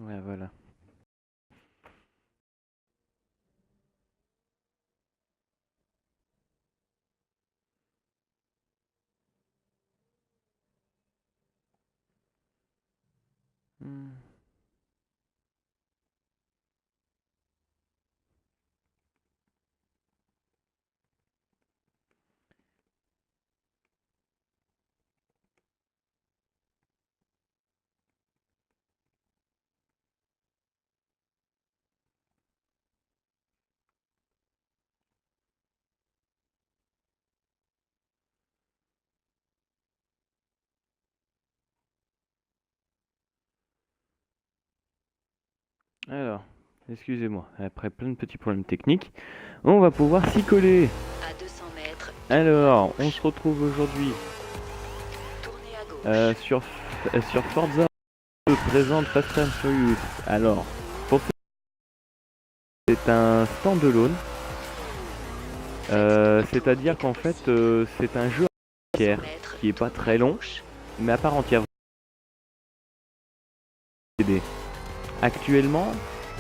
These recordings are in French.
Ouais, voilà. Hmm. Alors, excusez-moi, après plein de petits problèmes techniques, on va pouvoir s'y coller. À 200 mètres, Alors, on se retrouve aujourd'hui tournez à gauche. sur Forza présente Fast and Furious. Alors, pour ce c'est un standalone, c'est-à-dire qu'en fait, c'est un jeu à part 100 entière mètres, qui est pas tournez très à long, gauche. mais à part entière. Actuellement,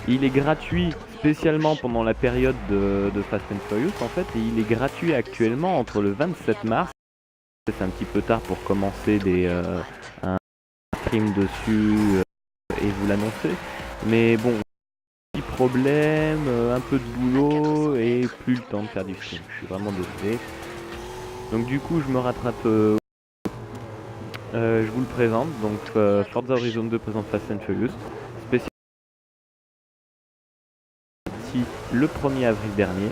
il est gratuit spécialement pendant la période de Fast and Furious en fait, et il est gratuit actuellement entre le 27 mars. C'est un petit peu tard pour commencer un stream dessus et vous l'annoncer, mais bon, petit problème, un peu de boulot et plus le temps de faire du stream. Je suis vraiment désolé. Donc du coup, je me rattrape. Je vous le présente. Donc Forza Horizon 2 présente Fast and Furious, spécial le 1er avril dernier.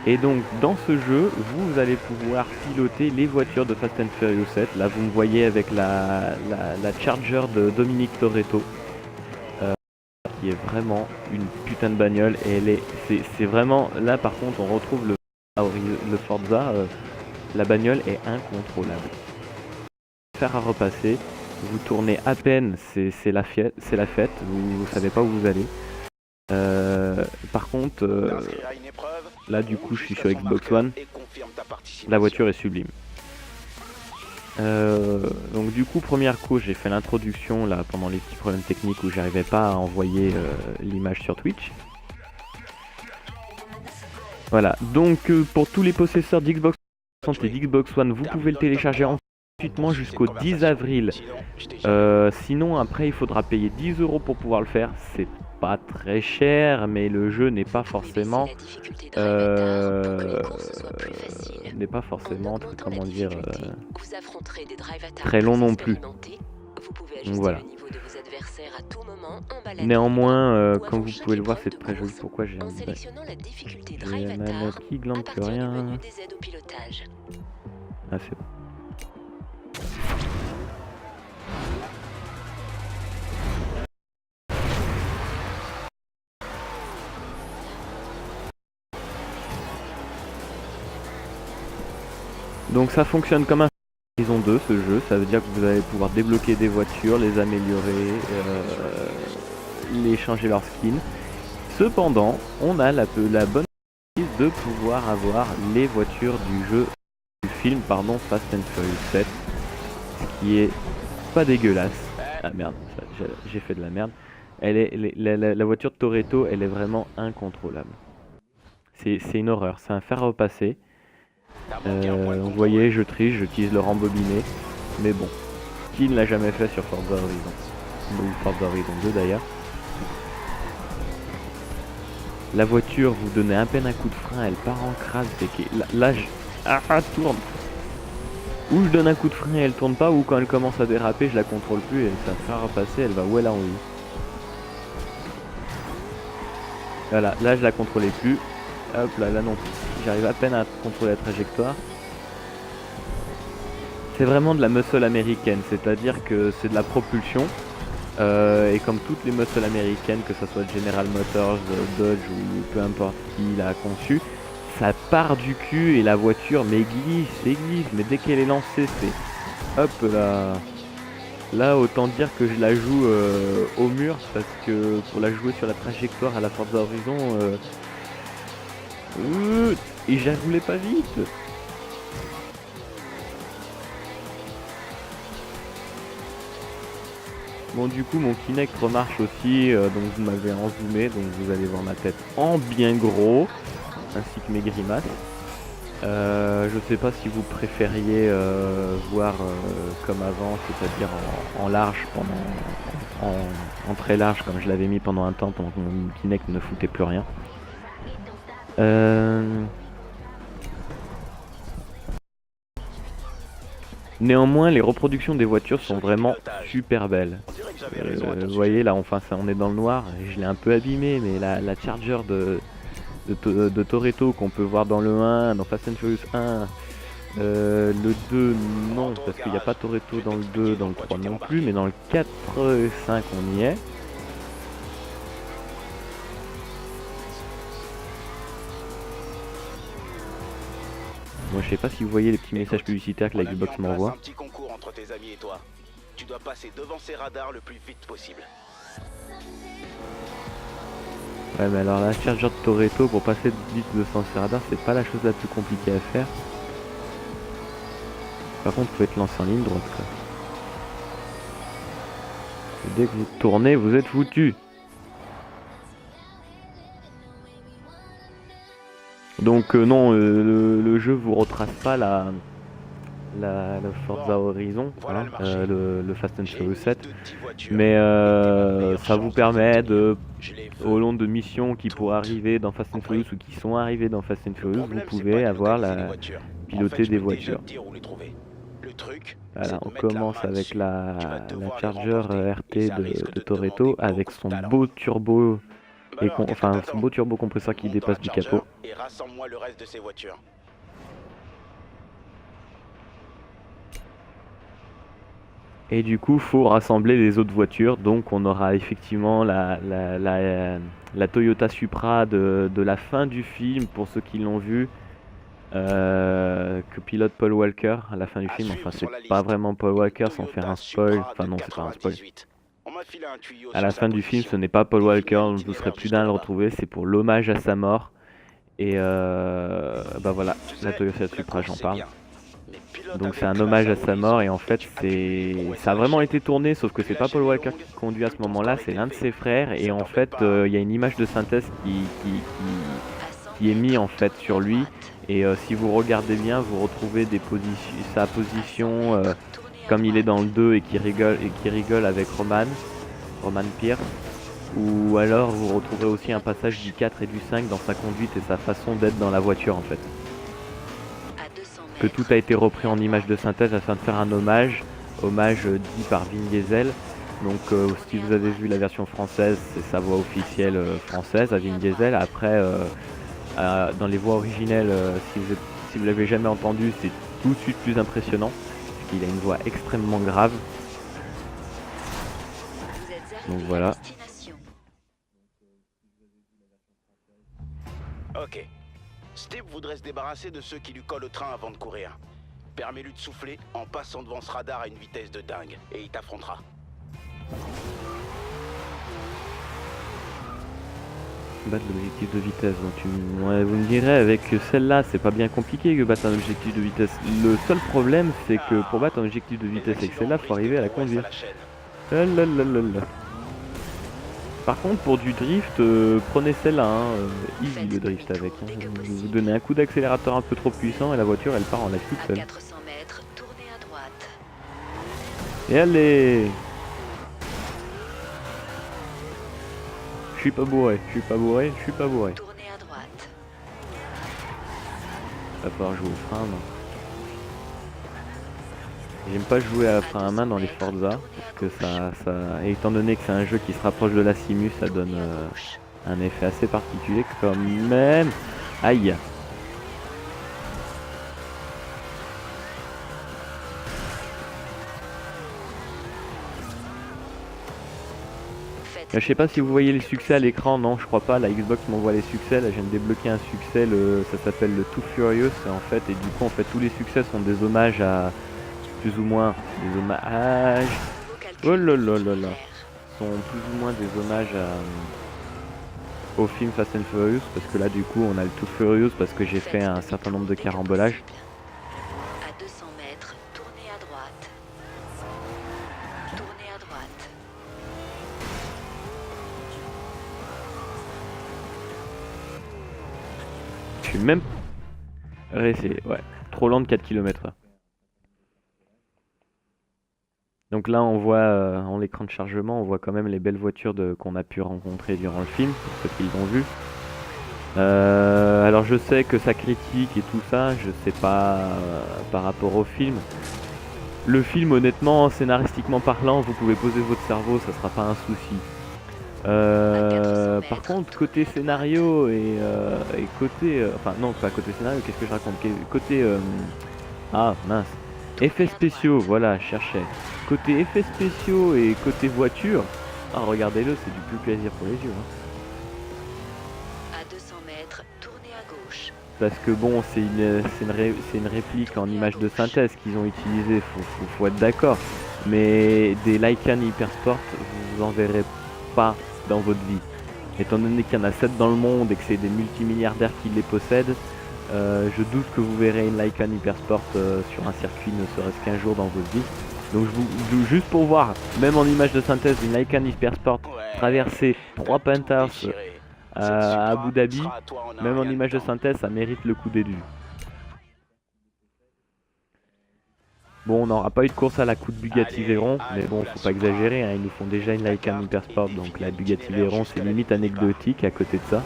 Et donc dans ce jeu, vous allez pouvoir piloter les voitures de Fast and Furious 7. Là, vous me voyez avec la Charger de Dominique Toretto, qui est vraiment une putain de bagnole. Et c'est vraiment là, par contre, on retrouve le Forza. La bagnole est incontrôlable. Faire à repasser, vous tournez à peine, c'est la fête, vous savez pas où vous allez. Par contre, là du coup je suis sur Xbox One, la voiture est sublime. Donc du coup première couche, j'ai fait l'introduction là pendant les petits problèmes techniques où j'arrivais pas à envoyer l'image sur Twitch. Voilà, donc pour tous les possesseurs d'Xbox et d'Xbox One, vous pouvez le télécharger gratuitement jusqu'au 10 avril. Sinon après il faudra payer 10 € pour pouvoir le faire. C'est pas très cher, mais le jeu n'est pas forcément comment dire très long non plus. Donc voilà. Néanmoins, comme vous pouvez le voir, c'est très joli. Pourquoi j'ai la manette qui glande plus rien. Ah, c'est bon. Donc ça fonctionne comme un Horizon 2 ce jeu, ça veut dire que vous allez pouvoir débloquer des voitures, les améliorer, les changer leur skin. Cependant, on a la bonne surprise de pouvoir avoir les voitures du film Fast and Furious 7, ce qui est pas dégueulasse. Ah merde, j'ai fait de la merde. La voiture de Toretto, elle est vraiment incontrôlable. C'est une horreur, c'est un fer à repasser. Vous voyez, je triche, j'utilise le rembobiné. Mais bon, qui ne l'a jamais fait sur Forza Horizon? Ou Forza Horizon 2 d'ailleurs. La voiture, vous donnez à peine un coup de frein, elle part en crasse. Là, tourne. Ou je donne un coup de frein et elle tourne pas, ou quand elle commence à déraper, je la contrôle plus et ça va repasser, elle va où elle a envie. Voilà, là je la contrôlais plus. Hop là, là non plus. J'arrive à peine à contrôler la trajectoire. C'est vraiment de la muscle américaine, c'est-à-dire que c'est de la propulsion. Et comme toutes les muscles américaines, que ce soit General Motors, Dodge ou peu importe qui l'a conçu, ça part du cul et la voiture mais glisse, mais dès qu'elle est lancée, c'est hop là. Là, autant dire que je la joue au mur, parce que pour la jouer sur la trajectoire à la Forza Horizon, et je la roulais pas vite. Bon, du coup, mon Kinect remarche aussi, donc vous m'avez en zoomé, donc vous allez voir ma tête en bien gros, ainsi que mes grimaces. Je sais pas si vous préfériez voir comme avant, c'est-à-dire en large, en très large, comme je l'avais mis pendant un temps, pendant que mon Kinect ne foutait plus rien. Néanmoins, les reproductions des voitures sont vraiment super belles. Vous voyez, là, enfin, on est dans le noir, et je l'ai un peu abîmé, mais la Charger de Toretto qu'on peut voir dans le 1, dans Fast and Furious 1, le 2 non, parce qu'il n'y a pas Toretto dans le 2, dans le 3 non plus, mais dans le 4 et 5 on y est. Moi je sais pas si vous voyez les petits messages publicitaires que la Xbox m'envoie. Un petit concours entre tes amis et toi. Tu dois passer devant ces radars le plus vite possible. Ouais, mais alors la Charger de Toretto pour passer vite devant ces radars, c'est pas la chose la plus compliquée à faire. Par contre, vous pouvez être lancé en ligne droite, quoi. Et dès que vous tournez, vous êtes foutu. Donc non, le jeu vous retrace pas la Forza Horizon, voilà, hein, le Fast and Furious 7, mais ça vous permet de, au long de missions qui pourraient arriver dans Fast and Furious ou qui sont arrivées dans Fast and Furious, vous pouvez avoir piloter des voitures. Voilà, on commence avec la Charger RT de Toretto avec son beau turbo. Enfin, son beau turbo compresseur qui dépasse du capot. Et rassemble-moi le reste de ces voitures. Et du coup, faut rassembler les autres voitures. Donc, on aura effectivement la Toyota Supra de la fin du film, pour ceux qui l'ont vu, que pilote Paul Walker à la fin du film. Enfin, c'est pas vraiment Paul Walker sans faire un spoil. Enfin, non, c'est pas un spoil. À la fin du film, ce n'est pas Paul Walker, vous serez plus d'un à le retrouver, c'est pour l'hommage à sa mort. Et bah voilà, la Toyota Supra, j'en parle. Donc c'est un hommage à sa mort et en fait ça a vraiment été tourné, sauf que c'est pas Paul Walker qui conduit à ce moment-là, c'est l'un de ses frères. Et en fait, il y a une image de synthèse qui est mise en fait sur lui. Et si vous regardez bien, vous retrouvez sa position comme il est dans le 2 et qui rigole avec Roman Pierce, ou alors vous retrouverez aussi un passage du 4 et du 5 dans sa conduite et sa façon d'être dans la voiture en fait. Que tout a été repris en image de synthèse afin de faire un hommage dit par Vin Diesel. Donc si vous avez vu la version française, c'est sa voix officielle française à Vin Diesel. Après dans les voix originelles, si vous l'avez jamais entendu, c'est tout de suite plus impressionnant parce qu'il a une voix extrêmement grave. Donc voilà. Ok. Steve voudrait se débarrasser de ceux qui lui collent au train avant de courir. Permets-lui de souffler en passant devant ce radar à une vitesse de dingue, et il t'affrontera. Battre l'objectif de vitesse, donc ouais, vous me direz, avec celle-là, c'est pas bien compliqué que battre un objectif de vitesse. Le seul problème, c'est que pour battre un objectif de vitesse avec celle-là, faut arriver à la conduire. Par contre, pour du drift, prenez celle-là, hein, easy le drift avec. Hein. Vous donnez un coup d'accélérateur un peu trop puissant et la voiture elle part en live toute seule. Et allez! Je suis pas bourré, je suis pas bourré, je suis pas bourré. Va falloir jouer au frein, non. J'aime pas jouer à frein à main dans les Forza, parce que étant donné que c'est un jeu qui se rapproche de la Simu, ça donne un effet assez particulier quand même. Aïe! Je sais pas si vous voyez les succès à l'écran, non je crois pas, la Xbox m'envoie les succès, là je viens de débloquer un succès, ça s'appelle le Too Furious en fait, et du coup en fait tous les succès sont des hommages à, plus ou moins, des hommages, oh là là là là, sont plus ou moins des hommages au film Fast and Furious, parce que là du coup on a le Too Furious parce que j'ai fait un certain nombre de carambolages. À 200 mètres, tournez à droite. Tournez à droite. suis même... Réessayé, ouais. Trop lent de 4 km/h. Donc là on voit en l'écran de chargement, on voit quand même les belles voitures qu'on a pu rencontrer durant le film, pour ceux qui l'ont vu. Alors je sais que ça critique et tout ça, je sais pas par rapport au film. Le film, honnêtement, scénaristiquement parlant, vous pouvez poser votre cerveau, ça sera pas un souci. Par contre, côté scénario et côté... enfin non, pas côté scénario, qu'est-ce que je raconte? Côté... ah mince. Effets spéciaux, voilà, je cherchais. Côté effets spéciaux et côté voiture, ah, regardez-le, c'est du plus plaisir pour les yeux. Hein. À 200 mètres, tournez à gauche. Parce que bon, c'est une réplique en image de synthèse qu'ils ont utilisé, faut être d'accord. Mais des Lycan Hypersport, vous en verrez pas dans votre vie. Étant donné qu'il y en a 7 dans le monde et que c'est des multimilliardaires qui les possèdent, je doute que vous verrez une Lycan Hypersport sur un circuit ne serait-ce qu'un jour dans votre vie. Donc juste pour voir, même en image de synthèse, une Lycan Hypersport traverser 3 penthouses à Abu Dhabi, même en image de synthèse, ça mérite le coup d'élu. Bon, on n'aura pas eu de course à la coup de Bugatti Veyron, mais bon, faut pas exagérer, hein, ils nous font déjà une Lycan Hypersport, donc la Bugatti Veyron c'est limite anecdotique à côté de ça.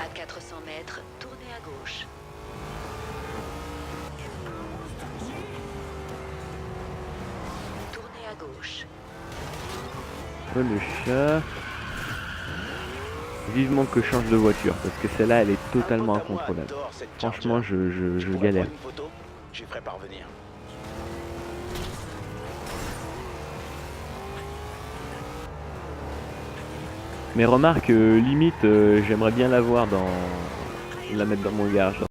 À 400 mètres, tournez à gauche. Tournez à gauche. Oh le chat. Vivement que je change de voiture, parce que celle-là elle est totalement incontrôlable. Franchement, je galère. Je ferai parvenir. Mais remarque, limite, j'aimerais bien la voir la mettre dans mon garage.